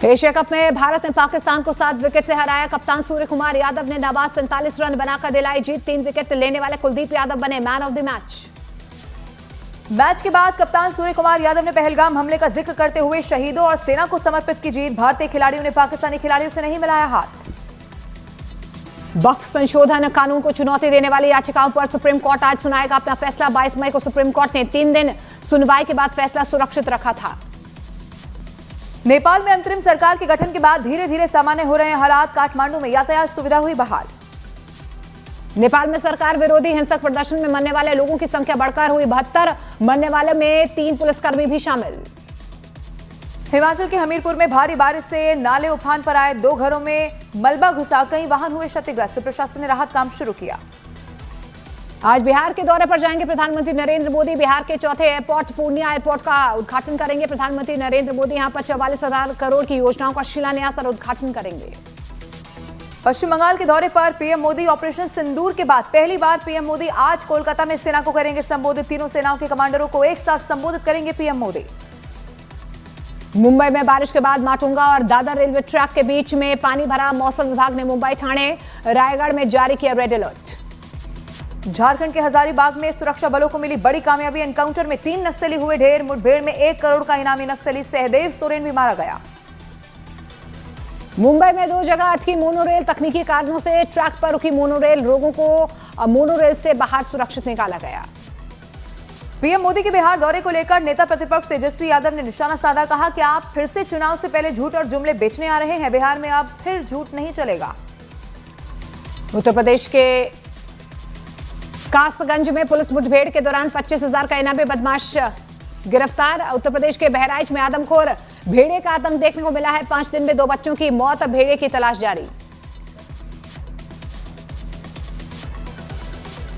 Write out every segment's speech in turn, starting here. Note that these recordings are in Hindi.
एशिया कप में भारत ने पाकिस्तान को 7 विकेट से हराया। कप्तान सूर्य कुमार यादव ने नाबाद 47 रन बनाकर दिलाई जीत। 3 विकेट लेने वाले कुलदीप यादव बने man of the match. Match के बाद कप्तान सूर्य कुमार यादव ने पहलगाम हमले का जिक्र करते हुए शहीदों और सेना को समर्पित की जीत। भारतीय खिलाड़ियों ने पाकिस्तानी खिलाड़ियों से नहीं मिलाया हाथ। वक्फ संशोधन कानून को चुनौती देने वाली याचिकाओं पर सुप्रीम कोर्ट आज सुनाएगा अपना फैसला। 22 मई को सुप्रीम कोर्ट ने 3 दिन सुनवाई के बाद फैसला सुरक्षित रखा था। नेपाल में अंतरिम सरकार के गठन के बाद धीरे धीरे सामान्य हो रहे हैं हालात। काठमांडू में यातायात सुविधा हुई बहाल। नेपाल में सरकार विरोधी हिंसक प्रदर्शन में मरने वाले लोगों की संख्या बढ़कर हुई 72। मरने वाले में 3 पुलिसकर्मी भी शामिल। हिमाचल के हमीरपुर में भारी बारिश से नाले उफान पर आए। 2 घरों में मलबा घुसा, कई वाहन हुए क्षतिग्रस्त। प्रशासन ने राहत काम शुरू किया। आज बिहार के दौरे पर जाएंगे प्रधानमंत्री नरेंद्र मोदी। बिहार के चौथे एयरपोर्ट पूर्णिया एयरपोर्ट का उद्घाटन करेंगे प्रधानमंत्री नरेंद्र मोदी। यहां पर 44,000 करोड़ की योजनाओं का शिलान्यास और उद्घाटन करेंगे। पश्चिम बंगाल के दौरे पर पीएम मोदी। ऑपरेशन सिंदूर के बाद पहली बार पीएम मोदी आज कोलकाता में सेना को करेंगे संबोधित। तीनों सेनाओं के कमांडरों को एक साथ संबोधित करेंगे पीएम मोदी। मुंबई में बारिश के बाद माटुंगा और दादर रेलवे ट्रैक के बीच में पानी भरा। मौसम विभाग ने मुंबई, ठाणे, रायगढ़ में जारी किया रेड अलर्ट। झारखंड के हजारीबाग में सुरक्षा बलों को मिली बड़ी कामयाबी। एनकाउंटर में 3 नक्सली हुए ढेर। मुठभेड़ में 1 करोड़ का इनामी नक्सली सहदेव सोरेन भी मारा गया। मुंबई में 2 जगह अटकी मोनोरेल। तकनीकी कारणों से ट्रैक पर रुकी मोनोरेल। लोगों को मोनोरेल से बाहर सुरक्षित निकाला गया। पीएम मोदी के बिहार दौरे को लेकर नेता प्रतिपक्ष तेजस्वी यादव ने निशाना साधा। कहा कि आप फिर से चुनाव से पहले झूठ और जुमले बेचने आ रहे हैं। बिहार में अब फिर झूठ नहीं चलेगा। उत्तर प्रदेश के कासगंज में पुलिस मुठभेड़ के दौरान 25,000 का इनामी बदमाश गिरफ्तार। उत्तर प्रदेश के बहराइच में आदमखोर भेड़े का आतंक देखने को मिला है। 5 दिन में 2 बच्चों की मौत। भेड़े की तलाश जारी।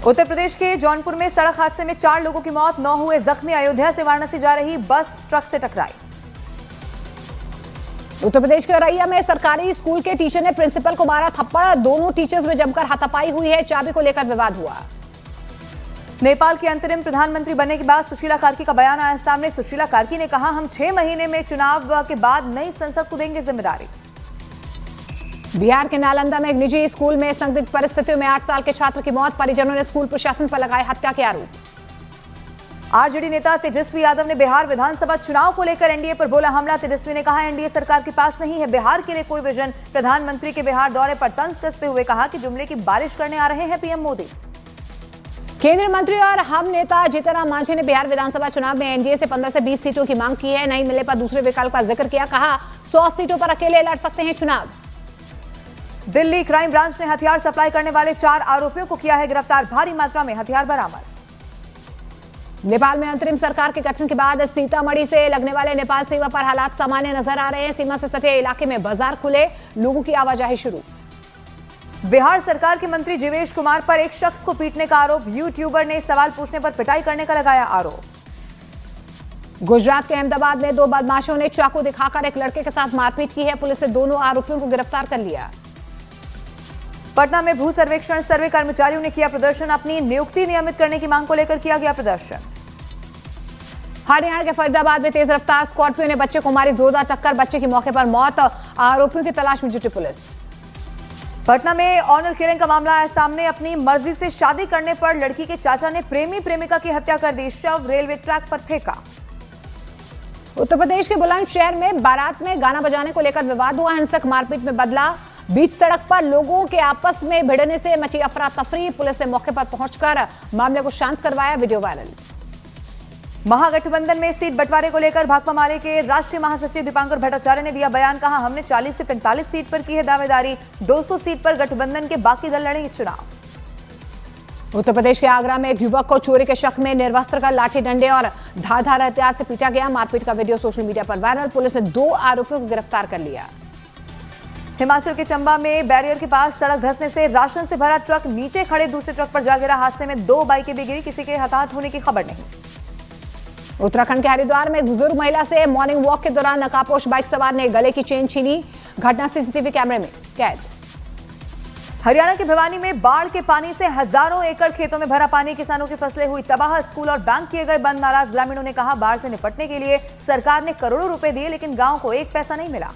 उत्तर प्रदेश के जौनपुर में सड़क हादसे में 4 लोगों की मौत, 9 हुए जख्मी। अयोध्या से वाराणसी जा रही बस ट्रक से टकराई। उत्तर प्रदेश के औरैया में सरकारी स्कूल के टीचर ने प्रिंसिपल को मारा थप्पड़। दोनों टीचर्स में जमकर हाथापाई हुई है। चाबी को लेकर विवाद हुआ। नेपाल के अंतरिम प्रधानमंत्री बनने के बाद सुशीला कार्की का बयान आया सामने। सुशीला कार्की ने कहा, हम 6 महीने में चुनाव के बाद नई संसद को देंगे जिम्मेदारी। बिहार के नालंदा में एक निजी स्कूल में संदिग्ध परिस्थितियों में 8 साल के छात्र की मौत। परिजनों ने स्कूल प्रशासन पर लगाए हत्या के आरोप। आरजेडी नेता तेजस्वी यादव ने बिहार विधानसभा चुनाव को लेकर एनडीए पर बोला हमला। तेजस्वी ने कहा, एनडीए सरकार के पास नहीं है बिहार के लिए कोई विजन। प्रधानमंत्री के बिहार दौरे पर तंज कसते हुए कहा कि जुमले की बारिश करने आ रहे हैं पीएम मोदी। केंद्रीय मंत्री और हम नेता जीतनराम मांझी ने बिहार विधानसभा चुनाव में एनडीए से 15 से 20 सीटों की मांग की है। नहीं मिलने पर दूसरे विकल्प का जिक्र किया। कहा, 100 सीटों पर अकेले लड़ सकते हैं चुनाव। दिल्ली क्राइम ब्रांच ने हथियार सप्लाई करने वाले 4 आरोपियों को किया है गिरफ्तार। भारी मात्रा में हथियार बरामद। नेपाल में अंतरिम सरकार के गठन के बाद सीतामढ़ी से लगने वाले नेपाल सीमा पर हालात सामान्य नजर आ रहे हैं। सीमा से सटे इलाके में बाजार खुले, लोगों की आवाजाही शुरू। बिहार सरकार के मंत्री जीवेश कुमार पर एक शख्स को पीटने का आरोप। यूट्यूबर ने सवाल पूछने पर पिटाई करने का लगाया आरोप। गुजरात के अहमदाबाद में 2 बदमाशों ने चाकू दिखाकर एक लड़के के साथ मारपीट की है। पुलिस ने दोनों आरोपियों को गिरफ्तार कर लिया। पटना में भू सर्वेक्षण सर्वे कर्मचारियों ने किया प्रदर्शन। अपनी नियुक्ति नियमित करने की मांग को लेकर किया गया प्रदर्शन। हरियाणा के फरीदाबाद में तेज रफ्तार स्कॉर्पियो ने बच्चे को मारी जोरदार टक्कर। बच्चे की मौके पर मौत। आरोपियों की तलाश में जुटी पुलिस। पटना में ऑनर किलिंग का मामला आया सामने। अपनी मर्जी से शादी करने पर लड़की के चाचा ने प्रेमी प्रेमिका की हत्या कर दी। शव रेलवे ट्रैक पर फेंका। उत्तर प्रदेश के बुलंदशहर में बारात में गाना बजाने को लेकर विवाद हुआ। हिंसक मारपीट में बदला। बीच सड़क पर लोगों के आपस में भिड़ने से मची अफरा तफरी। पुलिस ने मौके पर पहुंचकर मामले को शांत करवाया। Video viral. महागठबंधन में सीट बंटवारे को लेकर भाकपा माले के राष्ट्रीय महासचिव दीपांकर भट्टाचार्य ने दिया बयान। कहा, हमने 40 से 45 सीट पर की है दावेदारी। 200 सीट पर गठबंधन के बाकी दल लड़ेंगे चुनाव। उत्तर प्रदेश के आगरा में एक युवक को चोरी के शक में निर्वस्त्र कर लाठी डंडे और धारदार हथियार से पीटा गया। मारपीट का वीडियो सोशल मीडिया पर वायरल। पुलिस ने 2 आरोपियों को गिरफ्तार कर लिया। हिमाचल के चंबा में बैरियर के पास सड़क धंसने से राशन से भरा ट्रक नीचे खड़े दूसरे ट्रक पर जा गिरा। हादसे में 2 बाइकें भी गिरी। किसी के हताहत होने की खबर नहीं। उत्तराखंड के हरिद्वार में बुजुर्ग महिला से मॉर्निंग वॉक के दौरान नकाबपोश बाइक सवार ने गले की चेन छीनी। घटना सीसीटीवी कैमरे में कैद। हरियाणा के भिवानी में बाढ़ के पानी से हजारों एकड़ खेतों में भरा पानी। किसानों की फसलें हुई तबाह। स्कूल और बैंक किए गए बंद। नाराज ग्रामीणों ने कहा, बाढ़ से निपटने के लिए सरकार ने करोड़ों रुपए दिए लेकिन गांव को 1 पैसा नहीं मिला।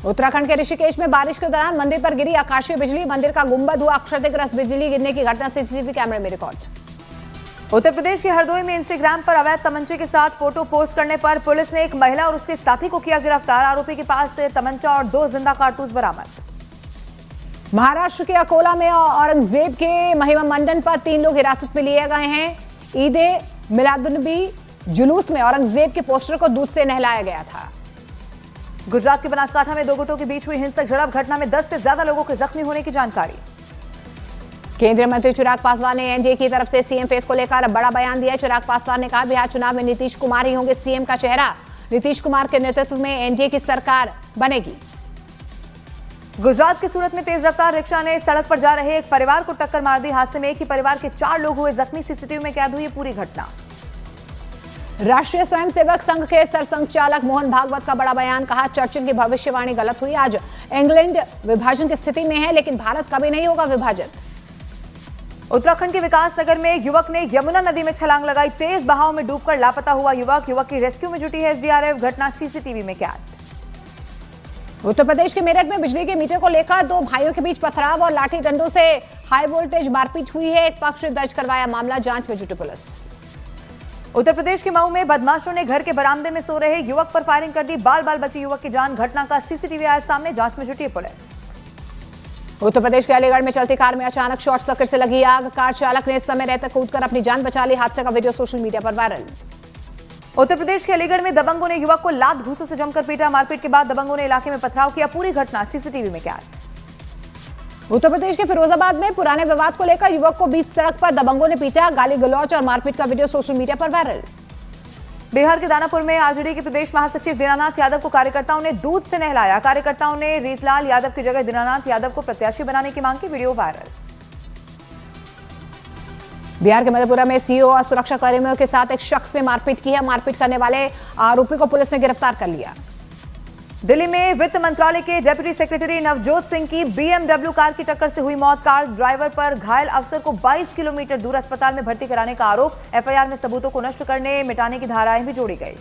उत्तराखंड के ऋषिकेश में बारिश के दौरान मंदिर पर गिरी आकाशीय बिजली, मंदिर का गुंबद हुआ क्षतिग्रस्त, बिजली गिरने की घटना सीसीटीवी कैमरे में रिकॉर्ड। उत्तर प्रदेश के हरदोई में इंस्टाग्राम पर अवैध तमंचे के साथ फोटो पोस्ट करने पर पुलिस ने एक महिला और उसके साथी को किया गिरफ्तार। आरोपी के पास से तमंचा और 2 जिंदा कारतूस बरामद। महाराष्ट्र के अकोला में औरंगजेब के महिमा मंडन पर 3 लोग हिरासत में लिए गए हैं। ईदे मिलादुन्नबी जुलूस में औरंगजेब के पोस्टर को दूध से नहलाया गया था। गुजरात के बनासकांठा में 2 गुटों के बीच हुई हिंसक झड़प घटना में 10 से ज्यादा लोगों के जख्मी होने की जानकारी। केंद्रीय मंत्री चिराग पासवान ने एनडीए की तरफ से सीएम फेस को लेकर बड़ा बयान दिया। चिराग पासवान ने कहा, बिहार चुनाव में नीतीश कुमार ही होंगे सीएम का चेहरा। नीतीश कुमार के नेतृत्व में एनडीए की सरकार बनेगी। गुजरात के सूरत में तेज रफ्तार रिक्शा ने सड़क पर जा रहे एक परिवार को टक्कर मार दी। हादसे में एक ही परिवार के 4 लोग हुए जख्मी। सीसीटीवी में कैद हुई पूरी घटना। राष्ट्रीय स्वयंसेवक संघ के सरसंघचालक मोहन भागवत का बड़ा बयान, कहा चर्चिल की भविष्यवाणी गलत हुई। आज इंग्लैंड विभाजन की स्थिति में है, लेकिन भारत कभी नहीं होगा विभाजित। उत्तराखंड के विकास नगर में एक युवक ने यमुना नदी में छलांग लगाई। तेज बहाव में डूबकर लापता हुआ युवक की रेस्क्यू में जुटी है एसडीआरएफ। घटना सीसीटीवी में कैद। उत्तर प्रदेश के मेरठ में बिजली के मीटर को लेकर 2 भाइयों के बीच पथराव और लाठी डंडों से हाई वोल्टेज मारपीट हुई है। एक पक्ष ने दर्ज करवाया मामला, जांच में जुटी पुलिस। उत्तर प्रदेश के मऊ में बदमाशों ने घर के बरामदे में सो रहे युवक पर फायरिंग कर दी। बाल बाल बची युवक की जान। घटना का सीसीटीवी आया सामने, जांच में जुटी पुलिस। उत्तर प्रदेश के अलीगढ़ में चलती कार में अचानक शॉर्ट सर्किट से लगी आग। कार चालक ने इस समय रहते कूदकर अपनी जान बचा ली। हादसे का वीडियो सोशल मीडिया पर वायरल। उत्तर प्रदेश के अलीगढ़ में दबंगों ने युवक को लात घूंसों से जमकर पीटा। मारपीट के बाद दबंगों ने इलाके में पथराव किया। पूरी घटना सीसीटीवी में कैद। उत्तर प्रदेश के फिरोजाबाद में पुराने विवाद को लेकर युवक को बीच सड़क पर दबंगों ने पीटा। गाली गलौच और मारपीट का वीडियो सोशल मीडिया पर वायरल। बिहार के दानापुर में आरजेडी के प्रदेश महासचिव दीनानाथ यादव को कार्यकर्ताओं ने दूध से नहलाया। कार्यकर्ताओं ने रीतलाल यादव की जगह दीनानाथ यादव को प्रत्याशी बनाने की मांग की। Video viral. बिहार के मधेपुरा में सीओ और सुरक्षा कर्मियों के साथ एक शख्स ने मारपीट की है। मारपीट करने वाले आरोपी को पुलिस ने गिरफ्तार कर लिया। दिल्ली में वित्त मंत्रालय के डेप्यूटी सेक्रेटरी नवजोत सिंह की बीएमडब्ल्यू कार की टक्कर से हुई मौत। कार ड्राइवर पर घायल अफसर को 22 किलोमीटर दूर अस्पताल में भर्ती कराने का आरोप। एफआईआर में सबूतों को नष्ट करने मिटाने की धाराएं भी जोड़ी गई।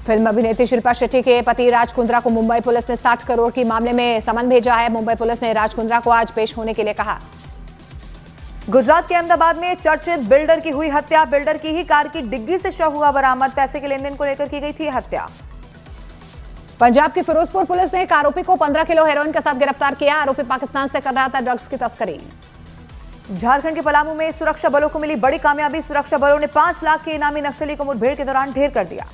फिल्म अभिनेत्री शिल्पा शेट्टी के पति राज कुंद्रा को मुंबई पुलिस ने 60 करोड़ की मामले में समन भेजा है। मुंबई पुलिस ने राज कुंद्रा को आज पेश होने के लिए कहा। गुजरात के अहमदाबाद में चर्चित बिल्डर की हुई हत्या। बिल्डर की ही कार की डिग्गी से शव हुआ बरामद। पैसे के लेन देन को लेकर की गई थी हत्या। पंजाब की फिरोजपुर पुलिस ने एक आरोपी को 15 किलो हेरोइन के साथ गिरफ्तार किया। आरोपी पाकिस्तान से कर रहा था ड्रग्स की तस्करी। झारखंड के पलामू में सुरक्षा बलों को मिली बड़ी कामयाबी। सुरक्षा बलों ने 5 लाख के इनामी नक्सली को मुठभेड़ के दौरान ढेर कर दिया।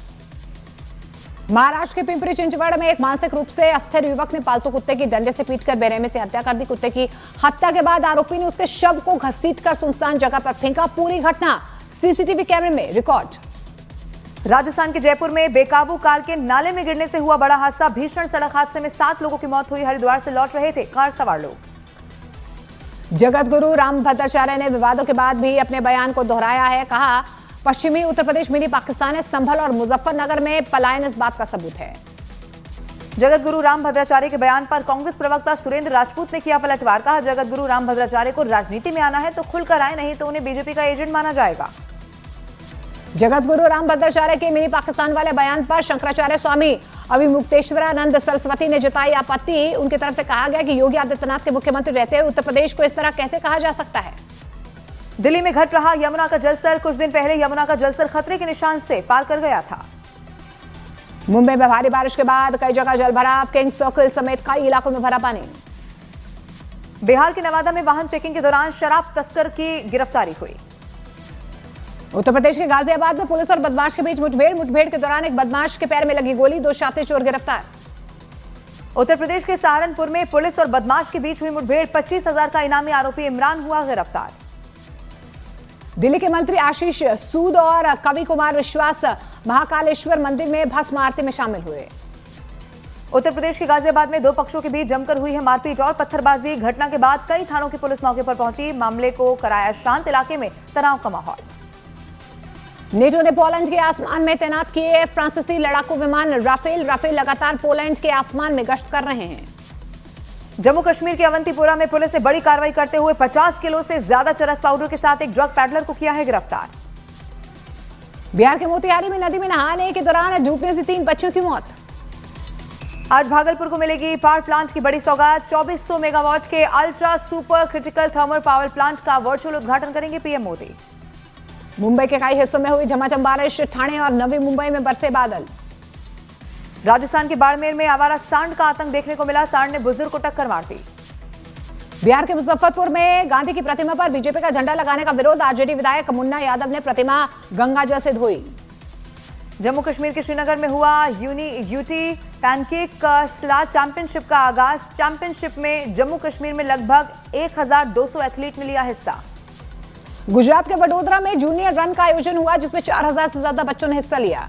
महाराष्ट्र के पिंपरी चिंचवड़ में एक मानसिक रूप से अस्थिर युवक ने पालतू कुत्ते की डंडे से पीटकर बेरहमी से हत्या कर दी। कुत्ते की हत्या के बाद आरोपी ने उसके शव को घसीटकर सुनसान जगह पर फेंका। पूरी घटना सीसीटीवी कैमरे में रिकॉर्ड। राजस्थान के जयपुर में बेकाबू कार के नाले में गिरने से हुआ बड़ा हादसा। भीषण सड़क हादसे में 7 लोगों की मौत हुई। हरिद्वार से लौट रहे थे कार सवार लोग। जगत गुरु रामभद्राचार्य ने विवादों के बाद भी अपने बयान को दोहराया है। कहा, पश्चिमी उत्तर प्रदेश मिनी पाकिस्तान है। संभल और मुजफ्फरनगर में पलायन इस बात का सबूत है। जगत गुरु रामभद्राचार्य के बयान पर कांग्रेस प्रवक्ता सुरेंद्र राजपूत ने किया पलटवार। कहा, जगत गुरु रामभद्राचार्य को राजनीति में आना है तो खुलकर आए, नहीं तो उन्हें बीजेपी का एजेंट माना जाएगा। जगत गुरु रामभद्राचार्य के मिनी पाकिस्तान वाले बयान पर शंकराचार्य स्वामी अभिमुक्तेश्वरानंद सरस्वती ने जताई आपत्ति। उनकी तरफ से कहा गया कि योगी आदित्यनाथ के मुख्यमंत्री रहते हुए उत्तर प्रदेश को इस तरह कैसे कहा जा सकता है। दिल्ली में घट रहा यमुना का जलस्तर। कुछ दिन पहले यमुना का जलस्तर खतरे के निशान से पार कर गया था। मुंबई में भारी बारिश के बाद कई जगह जलभराव। किंग्स सर्कल समेत कई इलाकों में भरा पानी। बिहार के नवादा में वाहन चेकिंग के दौरान शराब तस्कर की गिरफ्तारी हुई। उत्तर प्रदेश के गाजियाबाद में पुलिस और बदमाश के बीच मुठभेड़ के दौरान एक बदमाश के पैर में लगी गोली। 2 शातिर चोर गिरफ्तार। उत्तर प्रदेश के सहारनपुर में पुलिस और बदमाश के बीच हुई मुठभेड़। 25,000 का इनामी आरोपी इमरान हुआ गिरफ्तार। दिल्ली के मंत्री आशीष सूद और कवि कुमार विश्वास महाकालेश्वर मंदिर में भस्म आरती में शामिल हुए। उत्तर प्रदेश के गाजियाबाद में 2 पक्षों के बीच जमकर हुई है मारपीट और पत्थरबाजी। घटना के बाद कई थानों की पुलिस मौके पर पहुंची। मामले को कराया शांत। इलाके में तनाव का माहौल। नेटो ने पोलैंड के आसमान में तैनात किए फ्रांसीसी लड़ाकू विमान राफेल। लगातार पोलैंड के आसमान में गश्त कर रहे हैं। जम्मू कश्मीर के अवंतीपोरा में पुलिस ने बड़ी कार्रवाई करते हुए 50 किलो से ज्यादा चरस पाउडर के साथ एक ड्रग पैडलर को किया है गिरफ्तार। बिहार के मोतिहारी में नदी में नहाने के दौरान डूबने से 3 बच्चों की मौत। आज भागलपुर को मिलेगी पावर प्लांट की बड़ी सौगात। 2400 मेगावाट के ultra super critical thermal power plant का वर्चुअल उद्घाटन करेंगे पीएम मोदी। मुंबई के कई हिस्सों में हुई झमाझम बारिश, ठाणे और नवी मुंबई में बरसे बादल। राजस्थान के बाड़मेर में आवारा सांड का आतंक देखने को मिला, सांड ने बुजुर्ग को टक्कर मार दी। बिहार के मुजफ्फरपुर में गांधी की प्रतिमा पर बीजेपी का झंडा लगाने का विरोध, आरजेडी विधायक मुन्ना यादव ने प्रतिमा गंगाजल से धोई। जम्मू कश्मीर के श्रीनगर में हुआ यूटी पैनकेक सलाद चैंपियनशिप का आगाज। चैंपियनशिप में जम्मू कश्मीर में लगभग 1200 एथलीट ने लिया हिस्सा। गुजरात के वडोदरा में जूनियर रन का आयोजन हुआ, जिसमें 4000 से ज्यादा बच्चों ने हिस्सा लिया।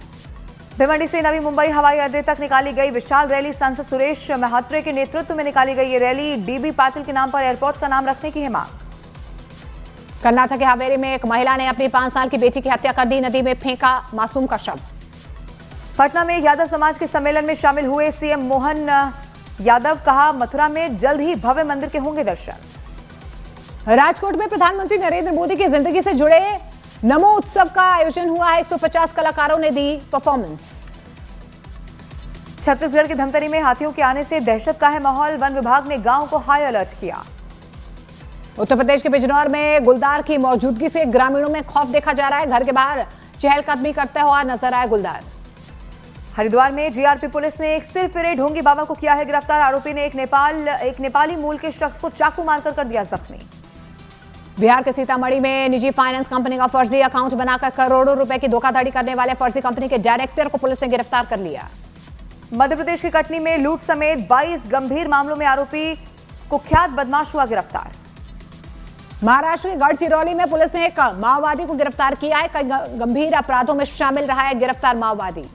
भिवंडी से नवी मुंबई हवाई अड्डे तक निकाली गई विशाल रैली। सांसद सुरेश महात्रे के नेतृत्व में निकाली गई ये रैली। डीबी पाटिल के नाम पर एयरपोर्ट का नाम रखने की है मांग। कर्नाटक के हावेरी में एक महिला ने अपनी 5 साल की बेटी की हत्या कर दी, नदी में फेंका मासूम का शव। पटना में यादव समाज के सम्मेलन में शामिल हुए सीएम मोहन यादव, कहा मथुरा में जल्द ही भव्य मंदिर के होंगे दर्शन। राजकोट में प्रधानमंत्री नरेंद्र मोदी की जिंदगी से जुड़े नमो उत्सव का आयोजन हुआ। 150 कलाकारों ने दी परफॉर्मेंस। छत्तीसगढ़ के धमतरी में हाथियों के आने से दहशत का है माहौल, वन विभाग ने गांव को हाई अलर्ट किया। उत्तर प्रदेश के बिजनौर में गुलदार की मौजूदगी से ग्रामीणों में खौफ देखा जा रहा है। घर के बाहर चहलकदमी करता हुआ नजर आया गुलदार। हरिद्वार में जीआरपी पुलिस ने एक सिरफिरे ढोंगी बाबा को किया है गिरफ्तार। आरोपी ने एक नेपाली मूल के शख्स को चाकू मारकर कर दिया जख्मी। बिहार के सीतामढ़ी में निजी फाइनेंस कंपनी का फर्जी अकाउंट बनाकर करोड़ों रुपए की धोखाधड़ी करने वाले फर्जी कंपनी के डायरेक्टर को पुलिस ने गिरफ्तार कर लिया। मध्य प्रदेश के कटनी में लूट समेत 22 गंभीर मामलों में आरोपी कुख्यात बदमाश हुआ गिरफ्तार। महाराष्ट्र के गढ़चिरौली में पुलिस ने एक माओवादी को गिरफ्तार किया है। कई गंभीर अपराधों में शामिल रहा है गिरफ्तार माओवादी।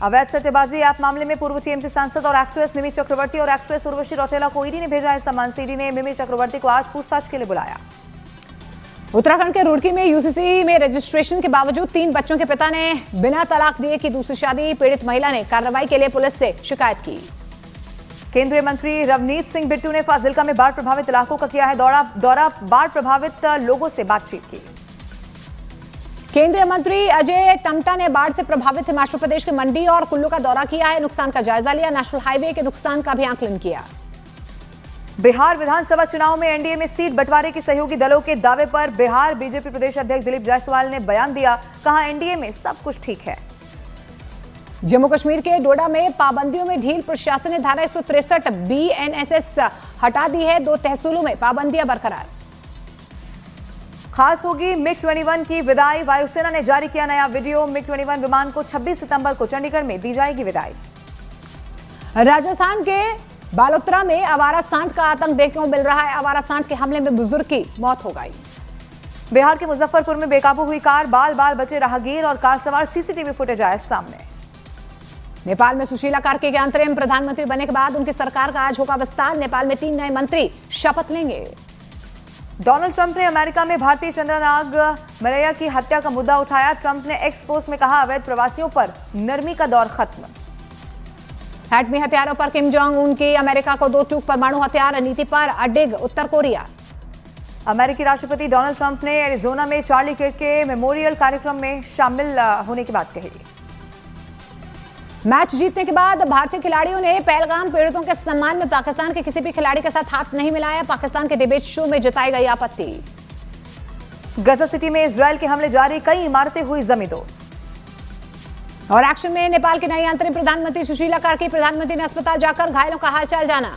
अवैध सट्टेबाजी ऐप मामले में पूर्व टीएमसी सांसद और एक्ट्रेस मिमी चक्रवर्ती और एक्ट्रेस उर्वशी रौटेला को ईडी ने भेजा है समन। ईडी ने मिमी चक्रवर्ती को आज पूछताछ के लिए बुलाया। उत्तराखंड के रुड़की में यूसीसी में रजिस्ट्रेशन के बावजूद 3 बच्चों के पिता ने बिना तलाक दिए की दूसरी शादी। पीड़ित महिला ने कार्रवाई के लिए पुलिस से शिकायत की। केंद्रीय मंत्री रवनीत सिंह बिट्टू ने फाजिल्का में बाढ़ प्रभावित इलाकों का किया है दौरा। बाढ़ प्रभावित लोगों से बातचीत की। केंद्रीय मंत्री अजय टमटा ने बाढ़ से प्रभावित हिमाचल प्रदेश के मंडी और कुल्लू का दौरा किया है। नुकसान का जायजा लिया। नेशनल हाईवे के नुकसान का भी आकलन किया। बिहार विधानसभा चुनाव में एनडीए में सीट बंटवारे की सहयोगी दलों के दावे पर बिहार बीजेपी प्रदेश अध्यक्ष दिलीप जायसवाल ने बयान दिया। कहा एनडीए में सब कुछ ठीक है। जम्मू कश्मीर के डोडा में पाबंदियों में ढील, प्रशासन ने धारा 163 बीएनएसएस हटा दी है। 2 तहसीलों में पाबंदियां बरकरार। खास होगी मिग-21 की विदाई। वायुसेना ने जारी किया नया वीडियो। मिग-21 विमान को 26 सितंबर को चंडीगढ़ में दी जाएगी विदाई। राजस्थान के बालोतरा में आवारा सांड का आतंक देखने को मिल रहा है। आवारा सांड के हमले में बुजुर्ग की मौत हो गई। बिहार के मुजफ्फरपुर में बेकाबू हुई कार, बाल बाल बचे राहगीर और कार सवार। सीसीटीवी फुटेज आया सामने। नेपाल में सुशीला कार्की के अंतरिम प्रधानमंत्री बनने के बाद उनकी सरकार का आज होगा विस्तार। नेपाल में 3 नए मंत्री शपथ लेंगे। डोनाल्ड ट्रंप ने अमेरिका में भारतीय चंद्रनाग मलैया की हत्या का मुद्दा उठाया। ट्रंप ने एक्स पोस्ट में कहा अवैध प्रवासियों पर नरमी का दौर खत्म। एटमी हथियारों पर किम जोंग उन की अमेरिका को 2 टूक परमाणु हथियार नीति पर अडिग उत्तर कोरिया। अमेरिकी राष्ट्रपति डोनाल्ड ट्रंप ने एरिजोना में चार्ली किर्क के मेमोरियल कार्यक्रम में शामिल होने की बात कही। मैच जीतने के बाद भारतीय खिलाड़ियों ने पहलगाम पीड़ितों के सम्मान में पाकिस्तान के किसी भी खिलाड़ी के साथ हाथ नहीं मिलाया। पाकिस्तान के डिबेट शो में जताई गई आपत्ति। गजा सिटी में इजरायल के हमले जारी, कई इमारतें हुई जमींदोज। और एक्शन में नेपाल की नई अंतरिम प्रधानमंत्री सुशीला कार्की। प्रधानमंत्री ने अस्पताल जाकर घायलों का हालचाल जाना।